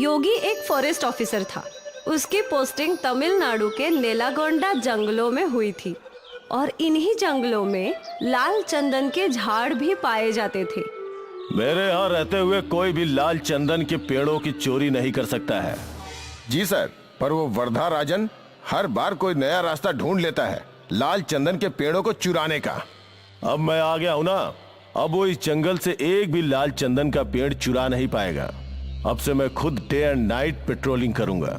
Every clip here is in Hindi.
योगी एक फॉरेस्ट ऑफिसर था। उसकी पोस्टिंग तमिलनाडु के नेलागोंडा जंगलों में हुई थी और इन्हीं जंगलों में लाल चंदन के झाड़ भी पाए जाते थे। मेरे यहाँ रहते हुए कोई भी लाल चंदन के पेड़ों की चोरी नहीं कर सकता है। जी सर, पर वो वर्धा राजन हर बार कोई नया रास्ता ढूंढ लेता है लाल चंदन के पेड़ों को चुराने का। अब मैं आ गया हूं ना, अब वो इस जंगल से एक भी लाल चंदन का पेड़ चुरा नहीं पाएगा। अब से मैं खुद डे एंड नाइट पेट्रोलिंग करूंगा।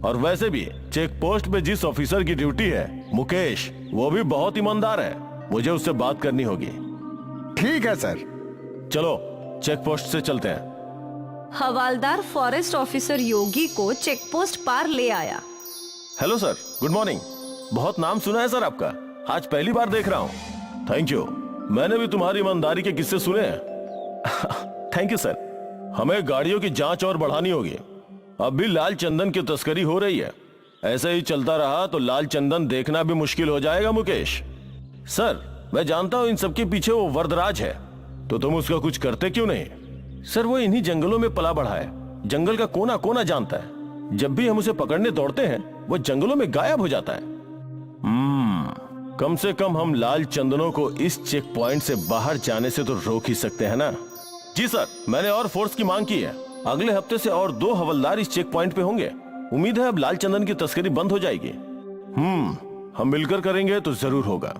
और वैसे भी चेक पोस्ट पे जिस ऑफिसर की ड्यूटी है, मुकेश, वो भी बहुत ईमानदार है। मुझे उससे बात करनी होगी। ठीक है सर। चलो चेक पोस्ट से चलते हैं। हवालदार फॉरेस्ट ऑफिसर योगी को चेक पोस्ट पार ले आया। Hello sir, good morning. बहुत नाम सुना है सर आपका, आज पहली बार देख रहा हूँ। थैंक यू, मैंने भी तुम्हारी ईमानदारी के किस्से सुने हैं। Thank you sir. हमें गाड़ियों की जांच और बढ़ानी होगी। अब भी लाल चंदन की तस्करी हो रही है। ऐसे ही चलता रहा तो लाल चंदन देखना भी मुश्किल हो जाएगा मुकेश। सर, मैं जानता हूं इन सबके पीछे वो वरदराज है, तो तुम उसका कुछ करते क्यों नहीं? सर, वो इन्हीं जंगलों में पला बढ़ा है, जंगल का कोना कोना जानता है। जब भी हम उसे पकड़ने दौड़ते हैं वो जंगलों में गायब हो जाता है। कम से कम हम लाल चंदनों को इस चेक पॉइंट से बाहर जाने से तो रोक ही सकते हैं ना। जी सर, मैंने और फोर्स की मांग की है। अगले हफ्ते से और 2 हवलदार इस चेक पॉइंट पे होंगे। उम्मीद है अब लाल चंदन की तस्करी बंद हो जाएगी। हम मिलकर करेंगे तो जरूर होगा।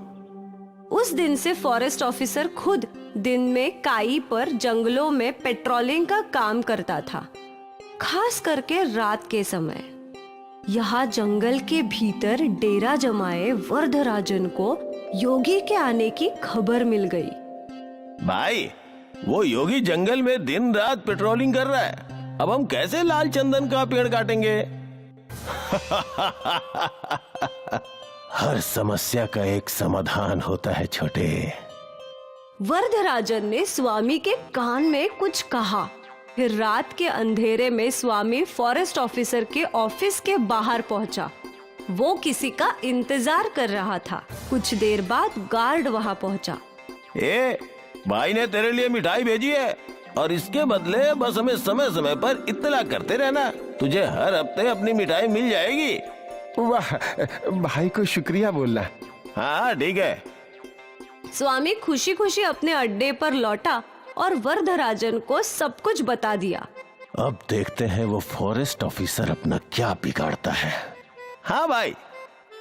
उस दिन से फॉरेस्ट ऑफिसर खुद दिन में काई पर जंगलों में पेट्रोलिंग का काम करता था, खास करके रात के समय। यहाँ जंगल के भीतर डेरा जमाए वर्धराजन को योगी के आने की खबर मिल गई। भाई, वो योगी जंगल में दिन रात पेट्रोलिंग कर रहा है। अब हम कैसे लाल चंदन का पेड़ काटेंगे? हर समस्या का एक समाधान होता है छोटे। वर्धराजन ने स्वामी के कान में कुछ कहा। फिर रात के अंधेरे में स्वामी फॉरेस्ट ऑफिसर के ऑफिस के बाहर पहुंचा। वो किसी का इंतजार कर रहा था। कुछ देर बाद गार्ड वहां पहुंचा। भाई ने तेरे लिए मिठाई भेजी है और इसके बदले बस हमें समय समय पर इत्तला करते रहना। तुझे हर हफ्ते अपनी मिठाई मिल जाएगी। वाह, भाई को शुक्रिया बोलना। हाँ ठीक है। स्वामी खुशी खुशी अपने अड्डे पर लौटा और वर्धराजन को सब कुछ बता दिया। अब देखते हैं वो फॉरेस्ट ऑफिसर अपना क्या बिगाड़ता है। हाँ भाई।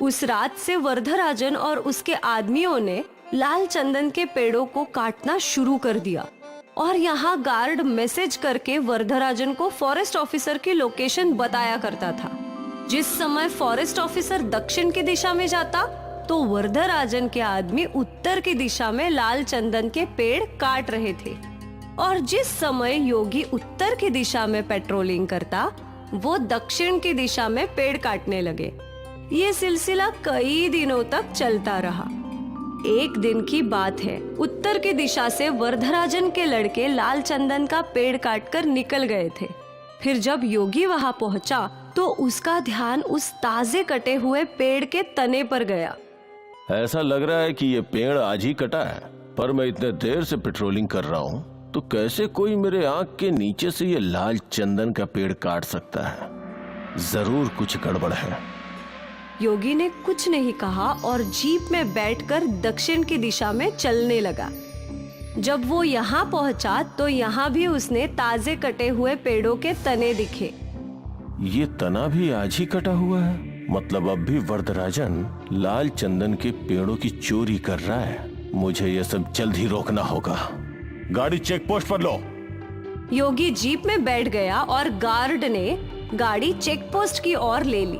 उस रात से वर्धराजन और उसके आदमियों ने लाल चंदन के पेड़ों को काटना शुरू कर दिया और यहाँ गार्ड मैसेज करके वर्धराजन को फॉरेस्ट ऑफिसर की लोकेशन बताया करता था। जिस समय फॉरेस्ट ऑफिसर दक्षिण की दिशा में जाता तो वर्धराजन के आदमी उत्तर की दिशा में लाल चंदन के पेड़ काट रहे थे, और जिस समय योगी उत्तर की दिशा में पेट्रोलिंग करता वो दक्षिण की दिशा में पेड़ काटने लगे। ये सिलसिला कई दिनों तक चलता रहा। एक दिन की बात है, उत्तर की दिशा से वर्धराजन के लड़के लाल चंदन का पेड़ काटकर निकल गए थे। फिर जब योगी वहां पहुंचा तो उसका ध्यान उस ताजे कटे हुए पेड़ के तने पर गया। ऐसा लग रहा है कि ये पेड़ आज ही कटा है, पर मैं इतने देर से पेट्रोलिंग कर रहा हूँ तो कैसे कोई मेरे आंख के नीचे से ये लाल चंदन का पेड़ काट सकता है? जरूर कुछ गड़बड़ है। योगी ने कुछ नहीं कहा और जीप में बैठकर दक्षिण की दिशा में चलने लगा। जब वो यहाँ पहुंचा तो यहाँ भी उसने ताजे कटे हुए पेड़ों के तने दिखे। ये तना भी आज ही कटा हुआ है, मतलब अब भी वर्धराजन लाल चंदन के पेड़ों की चोरी कर रहा है। मुझे ये सब जल्द ही रोकना होगा। गाड़ी चेक पोस्ट पर लो। योगी जीप में बैठ गया और गार्ड ने गाड़ी चेक पोस्ट की ओर ले ली।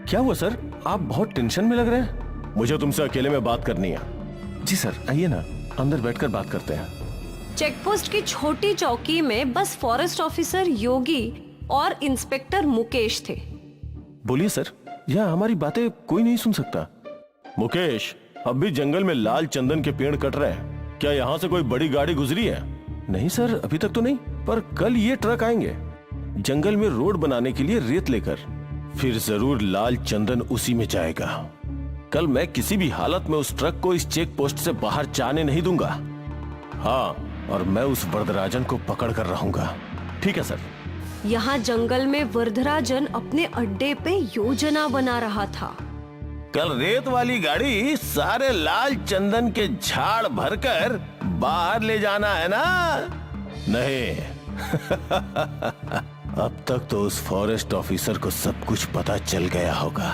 क्या हुआ सर, आप बहुत टेंशन में लग रहे हैं? मुझे तुमसे अकेले में बात करनी है। जी सर, आइए ना, अंदर बैठकर बात करते हैं। चेक पोस्ट की छोटी चौकी में बस फॉरेस्ट ऑफिसर योगी और इंस्पेक्टर मुकेश थे। बोलिए सर, यहाँ हमारी बातें कोई नहीं सुन सकता। मुकेश, अब भी जंगल में लाल चंदन के पेड़ कट रहे हैं। क्या यहाँ से कोई बड़ी गाड़ी गुजरी है? नहीं सर, अभी तक तो नहीं, पर कल ये ट्रक आएंगे जंगल में रोड बनाने के लिए रेत लेकर। फिर जरूर लाल चंदन उसी में जाएगा। कल मैं किसी भी हालत में उस ट्रक को इस चेक पोस्ट से बाहर जाने नहीं दूंगा। हाँ, और मैं उस वर्धराजन को पकड़ कर रहूंगा। ठीक है सर। यहाँ जंगल में वरदराजन अपने अड्डे पे योजना बना रहा था। कल रेत वाली गाड़ी सारे लाल चंदन के झाड़ भरकर बाहर ले जाना है ना? नहीं। अब तक तो उस फॉरेस्ट ऑफिसर को सब कुछ पता चल गया होगा।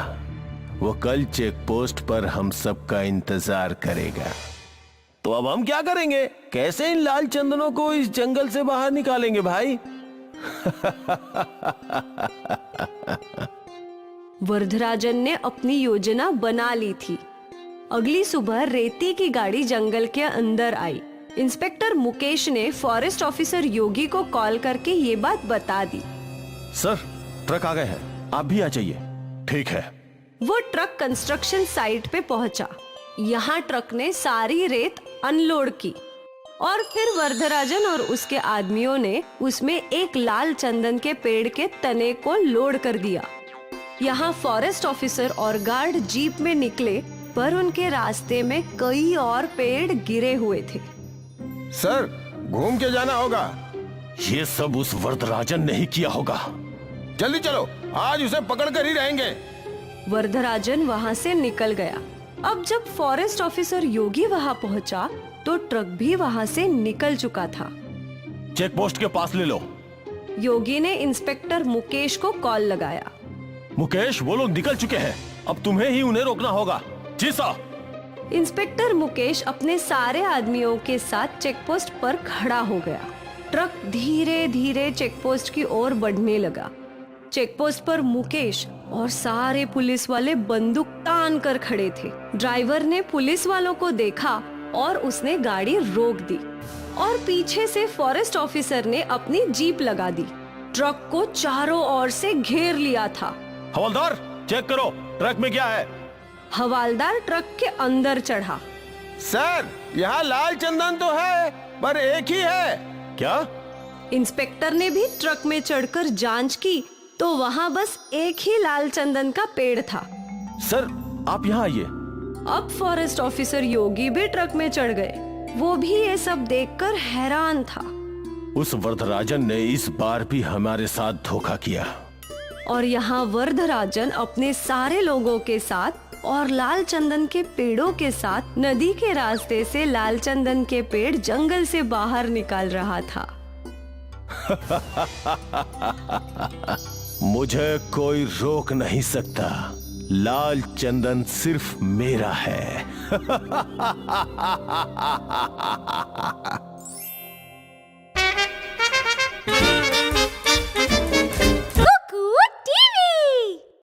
वो कल चेक पोस्ट पर हम सबका इंतजार करेगा। तो अब हम क्या करेंगे? कैसे इन लाल चंदनों को इस जंगल से बाहर निकालेंगे भाई? वरदराजन ने अपनी योजना बना ली थी। अगली सुबह रेती की गाड़ी जंगल के अंदर आई। इंस्पेक्टर मुकेश ने फॉरेस्ट ऑफिसर योगी को कॉल करके ये बात बता दी। सर, ट्रक आ गए हैं, आप भी आ जाइए। ठीक है। वो ट्रक कंस्ट्रक्शन साइट पे पहुंचा। यहाँ ट्रक ने सारी रेत अनलोड की और फिर वरदराजन और उसके आदमियों ने उसमें एक लाल चंदन के पेड़ के तने को लोड कर दिया। यहाँ फॉरेस्ट ऑफिसर और गार्ड जीप में निकले, पर उनके रास्ते में कई और पेड़ गिरे हुए थे। सर, घूम के जाना होगा। ये सब उस वरदराजन ने ही किया होगा। जल्दी चलो, आज उसे पकड़ कर ही रहेंगे। वरदराजन वहाँ से निकल गया। अब जब फॉरेस्ट ऑफिसर योगी वहाँ पहुँचा तो ट्रक भी वहाँ से निकल चुका था। चेक पोस्ट के पास ले लो। योगी ने इंस्पेक्टर मुकेश को कॉल लगाया। मुकेश, वो लोग निकल चुके हैं, अब तुम्हें ही उन्हें रोकना होगा। जी साहब। इंस्पेक्टर मुकेश अपने सारे आदमियों के साथ चेकपोस्ट पर खड़ा हो गया। ट्रक धीरे धीरे चेकपोस्ट की ओर बढ़ने लगा। चेकपोस्ट पर मुकेश और सारे पुलिस वाले बंदूक तान कर खड़े थे। ड्राइवर ने पुलिस वालों को देखा और उसने गाड़ी रोक दी और पीछे से फॉरेस्ट ऑफिसर ने अपनी जीप लगा दी। ट्रक को चारों ओर से घेर लिया था। हवलदार, चेक करो ट्रक में क्या है। हवलदार ट्रक के अंदर चढ़ा। सर, यहाँ लाल चंदन तो है, पर एक ही है। क्या? इंस्पेक्टर ने भी ट्रक में चढ़कर जांच की तो वहाँ बस एक ही लाल चंदन का पेड़ था। सर, आप यहाँ आइए। अब फॉरेस्ट ऑफिसर योगी भी ट्रक में चढ़ गए। वो भी ये सब देखकर हैरान था। उस वरदराजन ने इस बार भी हमारे साथ धोखा किया। और यहाँ वरदराजन अपने सारे लोगों के साथ और लाल चंदन के पेड़ों के साथ नदी के रास्ते से लाल चंदन के पेड़ जंगल से बाहर निकाल रहा था। मुझे कोई रोक नहीं सकता। लाल चंदन सिर्फ मेरा है।